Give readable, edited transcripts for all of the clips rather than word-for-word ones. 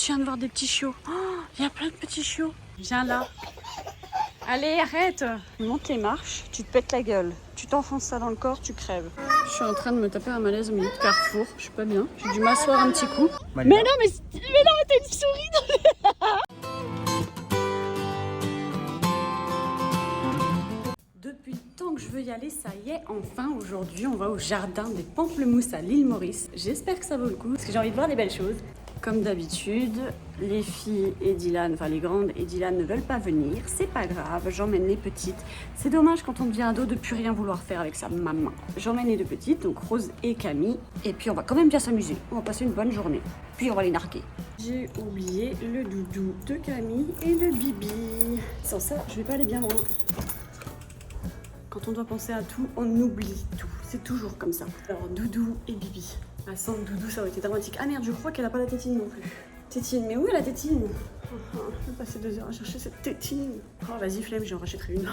Tu viens de voir des petits chiots. Il y a plein de petits chiots. Viens là. Allez, arrête. Monte les marches, tu te pètes la gueule. Tu t'enfonces ça dans le corps, tu crèves. Je suis en train de me taper un malaise au milieu de Carrefour. Je suis pas bien. J'ai dû m'asseoir un petit coup. Mais non, t'as une souris dans les... Depuis le temps que je veux y aller, ça y est, enfin aujourd'hui on va au jardin des pamplemousses à l'île Maurice. J'espère que ça vaut le coup parce que j'ai envie de voir des belles choses. Comme d'habitude, les filles et Dylan, enfin les grandes et Dylan ne veulent pas venir. C'est pas grave, j'emmène les petites. C'est dommage quand on devient ado de plus rien vouloir faire avec sa maman. J'emmène les deux petites, donc Rose et Camille. Et puis on va quand même bien s'amuser. On va passer une bonne journée. Puis on va les narguer. J'ai oublié le doudou de Camille et le bibi. Sans ça, je vais pas aller bien loin. Quand on doit penser à tout, on oublie tout. C'est toujours comme ça. Alors, Doudou et Bibi. Ah, sans Doudou, ça aurait été dramatique. Ah merde, je crois qu'elle a pas la tétine non plus. Tétine, mais où est la tétine? Je vais passer 2 heures à chercher cette tétine. Oh, vas-y, flemme, j'en rachèterai une.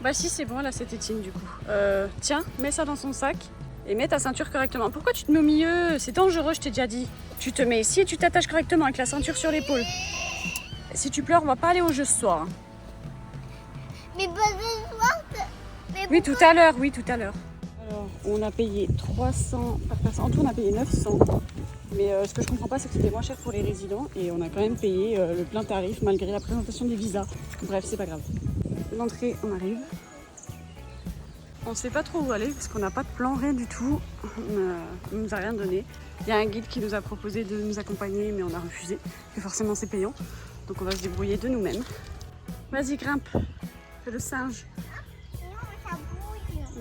Bah si, c'est bon, elle a cette tétine du coup. Tiens, mets ça dans son sac et mets ta ceinture correctement. Pourquoi tu te mets au milieu? C'est dangereux, je t'ai déjà dit. Tu te mets ici et tu t'attaches correctement avec la ceinture sur l'épaule. Si tu pleures, on va pas aller au jeu ce soir. Mais pas ce soir. Oui, tout à l'heure, oui, tout à l'heure. Alors, on a payé 300 par personne. En tout, on a payé 900. Mais ce que je comprends pas, c'est que c'était moins cher pour les résidents. Et on a quand même payé le plein tarif malgré la présentation des visas. Bref, c'est pas grave. L'entrée, on arrive. On sait pas trop où aller parce qu'on n'a pas de plan, rien du tout. On nous a rien donné. Il y a un guide qui nous a proposé de nous accompagner, mais on a refusé. Et forcément, c'est payant. Donc on va se débrouiller de nous-mêmes. Vas-y, grimpe. Fais le singe.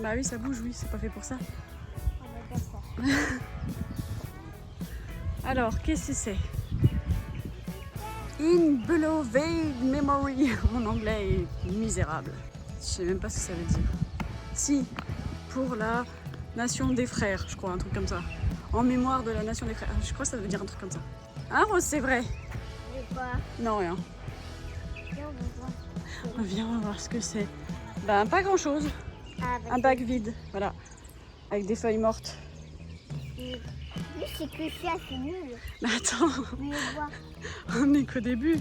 Bah oui, ça bouge, oui, c'est pas fait pour ça. Alors, qu'est-ce que c'est? In beloved memory. Mon anglais est misérable. Je sais même pas ce que ça veut dire. Si, pour la nation des frères, je crois, un truc comme ça. En mémoire de la nation des frères. Je crois que ça veut dire un truc comme ça. Hein, Rose, c'est vrai? Non, rien. Viens, on va voir ce que c'est. Ben, pas grand-chose. Un bac vide, voilà, avec des feuilles mortes. Oui, c'est que ça, c'est nul. Mais attends, on n'est qu'au début.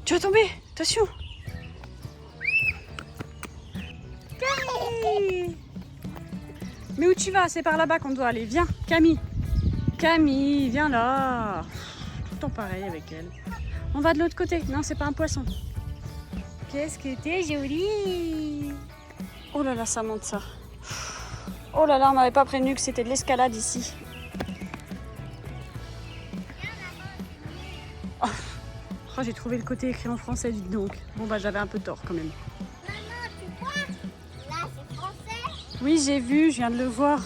Tu vas tomber, attention. Camille! Mais où tu vas? C'est par là-bas qu'on doit aller. Viens, Camille. Camille, viens là. Tout le temps pareil avec elle. On va de l'autre côté. Non, c'est pas un poisson. Qu'est-ce que t'es jolie! Oh là là, ça monte ça. Oh là là, on m'avait pas prévenu que c'était de l'escalade ici. Oh, j'ai trouvé le côté écrit en français, dites donc. Bon bah j'avais un peu tort quand même. Maman, tu vois? Là, c'est français. Oui, j'ai vu, je viens de le voir.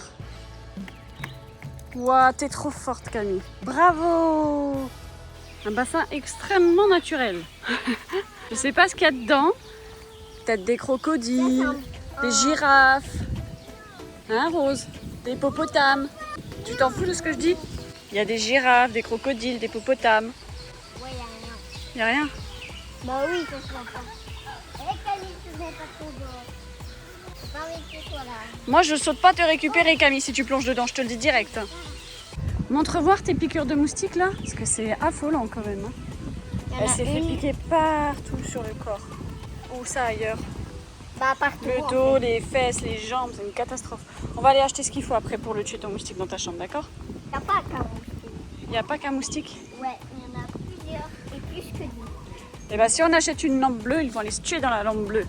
Ouah, t'es trop forte Camille. Bravo! Un bassin extrêmement naturel. Je sais pas ce qu'il y a dedans. Peut-être des crocodiles. Des girafes, hein Rose? Des hippopotames. Tu t'en fous de ce que je dis? Il y a des girafes, des crocodiles, des hippopotames. Ouais, Il y a rien. Bah oui, ça se voit pas. Et Camille, tu ne mets pas trop dehors. J'ai pas envie que ce soit là. Moi je saute pas te récupérer Camille si tu plonges dedans, je te le dis direct. Montre voir tes piqûres de moustiques là, parce que c'est affolant quand même. Hein. Elle s'est fait piquer partout sur le corps. Où ça ailleurs? Bah, partout. Le dos, les fesses, les jambes, c'est une catastrophe. On va aller acheter ce qu'il faut après pour le tuer ton moustique dans ta chambre, d'accord? T'as pas qu'un moustique. Il n'y a pas qu'un moustique? Ouais, il y en a plusieurs et plus que 10. Et bah si on achète une lampe bleue, ils vont aller se tuer dans la lampe bleue.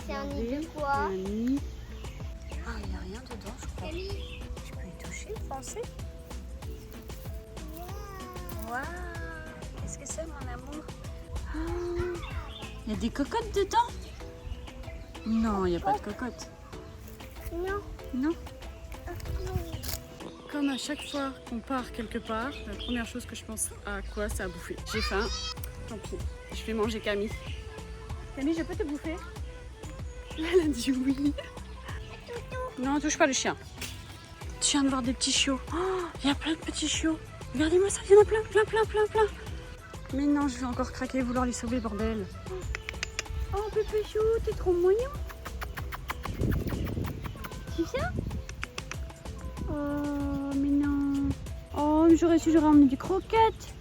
C'est un nid de quoi? Un nid. Ah, il n'y a rien dedans, je crois. Je peux y toucher, penser? Waouh! Qu'est-ce que c'est, mon amour? Il y a des cocottes dedans? Non, il n'y a pas de cocottes. Non. Non. Comme à chaque fois qu'on part quelque part, la première chose que je pense à quoi, c'est à bouffer. J'ai faim, tant pis, je vais manger Camille. Camille, je peux te bouffer? Elle a dit oui. Non, touche pas le chien. Tu viens de voir des petits chiots. Oh, il y a plein de petits chiots. Regardez-moi ça, il y en a plein, plein, plein, plein, plein. Mais non, je vais encore craquer et vouloir les sauver, bordel. Oh, Pépé chou, t'es trop mignon. Tu viens? Oh, mais non. Oh, j'aurais su, j'aurais emmené des croquettes.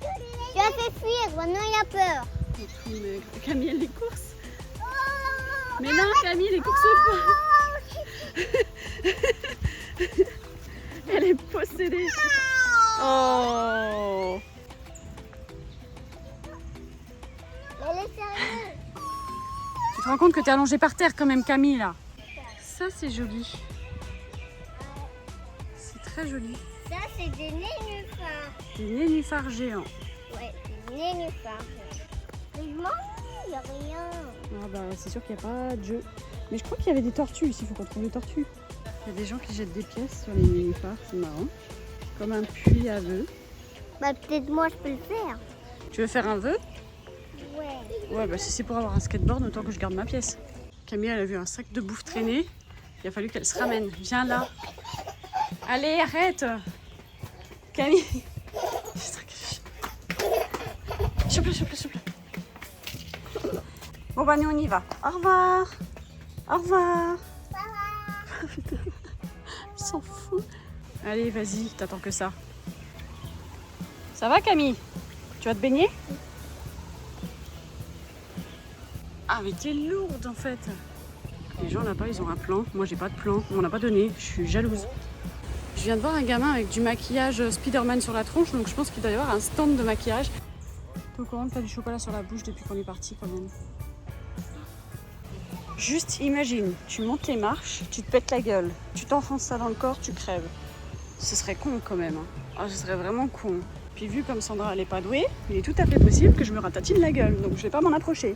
Tu as fait fuir, maintenant il a peur. Mais Camille, elle les courses. Mais non, Camille, les courses pas. Elle est possédée. Oh. Elle est sérieuse. Tu te rends compte que tu es allongée par terre quand même, Camille, là. Ça, c'est joli. C'est très joli. Ça, c'est des nénuphars. Des nénuphars géants. Ouais, des nénuphars. Mais je m'en fous, il n'y a rien. Ah bah, c'est sûr qu'il n'y a pas de jeu. Mais je crois qu'il y avait des tortues ici, il faut qu'on trouve des tortues. Il y a des gens qui jettent des pièces sur les nénuphars, c'est marrant. Comme un puits à vœux. Bah, peut-être moi, je peux le faire. Tu veux faire un vœu? Ouais. Ouais, bah si c'est pour avoir un skateboard, autant que je garde ma pièce. Camille, elle a vu un sac de bouffe traîner. Il a fallu qu'elle se ramène. Viens là. Allez, arrête. Camille. Chope-le, chope-le, chope-le. Bon bah nous on y va. Au revoir. Au revoir. Elle s'en fout. Allez, vas-y, t'attends que ça. Ça va Camille? Tu vas te baigner? Ah mais t'es lourde en fait. Les gens là-bas ils ont un plan, moi j'ai pas de plan, on n'a pas donné, je suis jalouse. Je viens de voir un gamin avec du maquillage Spider-Man sur la tronche, donc je pense qu'il doit y avoir un stand de maquillage. T'es au courant que t'as du chocolat sur la bouche depuis qu'on est parti quand même. Juste imagine, tu montes les marches, tu te pètes la gueule, tu t'enfonces ça dans le corps, tu crèves. Ce serait con quand même. Ah, ce serait vraiment con. Puis vu comme Sandra elle est pas douée, il est tout à fait possible que je me ratatine la gueule, donc je vais pas m'en approcher.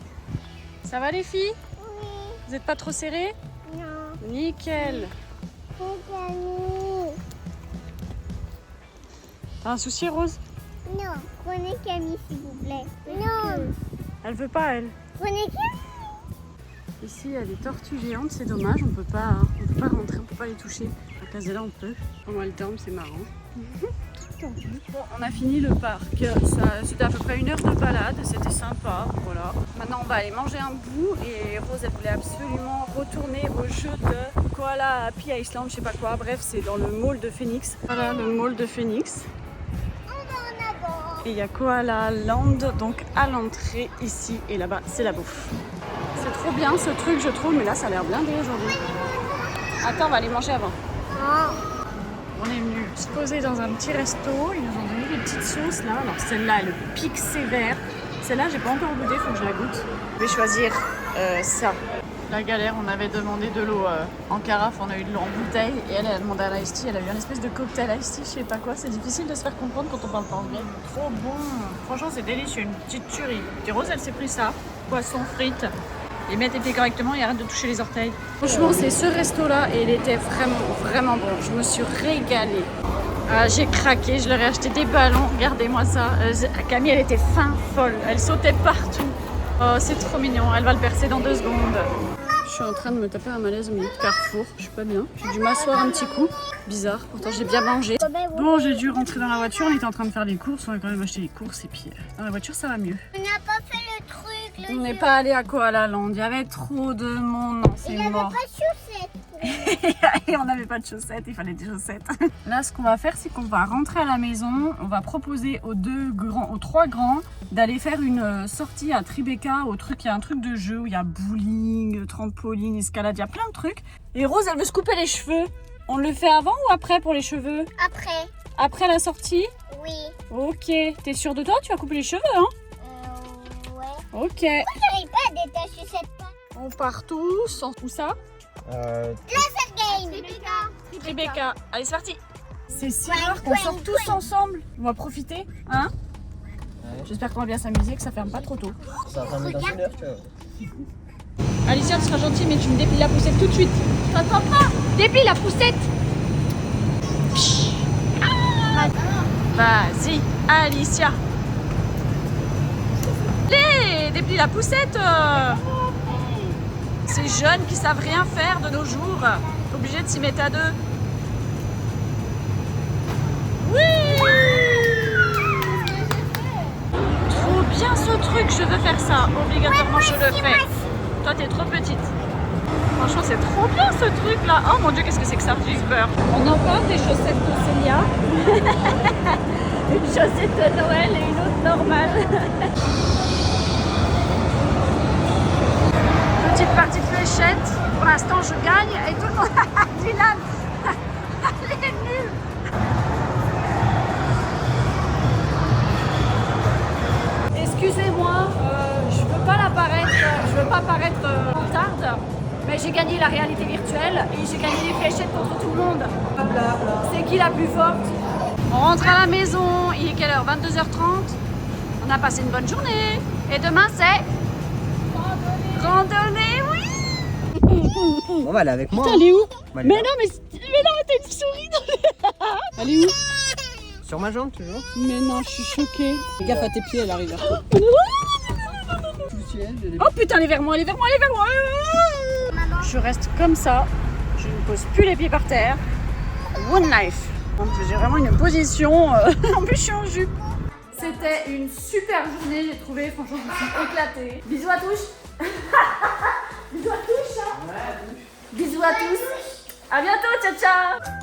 Ça va les filles? Oui. Vous êtes pas trop serrées? Non. Nickel. C'est Camille. T'as un souci Rose? Non. Prenez Camille, s'il vous plaît. Non. Elle veut pas elle. Prenez Camille. Ici il y a des tortues géantes, c'est dommage, on peut pas rentrer, on peut pas les toucher. À Casella on peut. Pendant elle dorme, c'est marrant. Bon, on a fini le parc. C'était à peu près 1 heure de balade, c'était sympa, voilà. Maintenant on va aller manger un bout et Rose elle voulait absolument retourner au jeu de Koala Happy Island, je sais pas quoi. Bref, c'est dans le mall de Phoenix. Voilà le mall de Phoenix. On va en avant. Et il y a Koala Land, donc à l'entrée ici et là-bas c'est la bouffe. C'est trop bien ce truc je trouve, mais là ça a l'air blindé aujourd'hui. Attends, on va aller manger avant. Oh. On est venu se poser dans un petit resto, ils nous ont donné des petites sauces là. Alors celle-là, le pic sévère. Celle-là, j'ai pas encore goûté, faut que je la goûte. Je vais choisir ça. La galère, on avait demandé de l'eau en carafe, on a eu de l'eau en bouteille et elle a demandé un iced tea. Elle a eu une espèce de cocktail iced tea, je sais pas quoi. C'est difficile de se faire comprendre quand on parle pas anglais. Trop bon, franchement c'est délicieux, une petite tuerie. Et Rose, elle s'est pris ça, poisson frites. Et mets tes pieds correctement et arrête de toucher les orteils. Franchement, c'est ce resto-là et il était vraiment bon. Je me suis régalée. J'ai craqué, je leur ai acheté des ballons. Regardez-moi ça. Camille, elle était folle. Elle sautait partout. Oh, c'est trop mignon. Elle va le percer dans 2 secondes. Je suis en train de me taper un malaise au milieu de Carrefour. Je suis pas bien. J'ai dû m'asseoir un petit coup. Bizarre. Pourtant, j'ai bien mangé. Bon, j'ai dû rentrer dans la voiture. On était en train de faire des courses. On a quand même acheté des courses et puis dans la voiture, ça va mieux. On n'a pas fait le truc. On n'est pas allé à Koala Land, il y avait trop de monde, non, c'est mort. Il n'y avait pas de chaussettes. Et on n'avait pas de chaussettes, il fallait des chaussettes. Là, ce qu'on va faire, c'est qu'on va rentrer à la maison, on va proposer aux 3 grands d'aller faire une sortie à Tribeca, il y a un truc de jeu où il y a bowling, trampoline, escalade, il y a plein de trucs. Et Rose, elle veut se couper les cheveux. On le fait avant ou après pour les cheveux? Après. Après la sortie? Oui. Ok, t'es sûre de toi? Tu vas couper les cheveux, hein? Ouais. Ok. J'arrive pas à détacher cette patte. On part tous. Où ça? Laser game. Tribeca. Allez, c'est parti. C'est si rare qu'on sort tous ensemble. On va profiter, hein? Ouais. J'espère qu'on va bien s'amuser, que ça ferme pas trop tôt. Ça va dans 1 heure, tu vois. Alicia, tu seras gentille, mais tu me déplies la poussette tout de suite. T'entends pas? Déplie la poussette. Vas-y, Alicia. Déplie la poussette. Ces jeunes qui savent rien faire de nos jours. T'es obligé de s'y mettre à 2. Oui! Trop bien ce truc, je veux faire ça. Obligatoirement, je le fais. Toi, t'es trop petite. Franchement, c'est trop bien ce truc là. Oh mon dieu, qu'est-ce que c'est que ça? J'ai eu peur. On a encore des chaussettes de Célia. Une chaussette de Noël et une autre normale. Petite partie de fléchette. Pour l'instant, je gagne et tout le monde. Dylan, elle est nulle. Excusez-moi, je veux pas paraître montarde, mais j'ai gagné la réalité virtuelle et j'ai gagné les fléchettes contre tout le monde. C'est qui la plus forte? On rentre à la maison, il est quelle heure? 22h30. On a passé une bonne journée. Et demain c'est randonnée, oui. On va aller avec moi. Putain, elle est où? Bah, Mais non, t'as une souris dans les... Elle est où? Sur ma jambe toujours. Mais non, je suis choquée. Fais gaffe à tes pieds, elle arrive vers toi. Oh putain, elle est vers moi, elle est vers moi, elle est vers moi. Je reste comme ça. Je ne pose plus les pieds par terre. One life. Donc j'ai vraiment une position. En plus, je suis en jupe. C'était une super journée, j'ai trouvé. Franchement, je me suis éclatée. Bisous à tous. Bisous à tous. Hein. Ouais, bisous à tous. À bientôt, ciao ciao.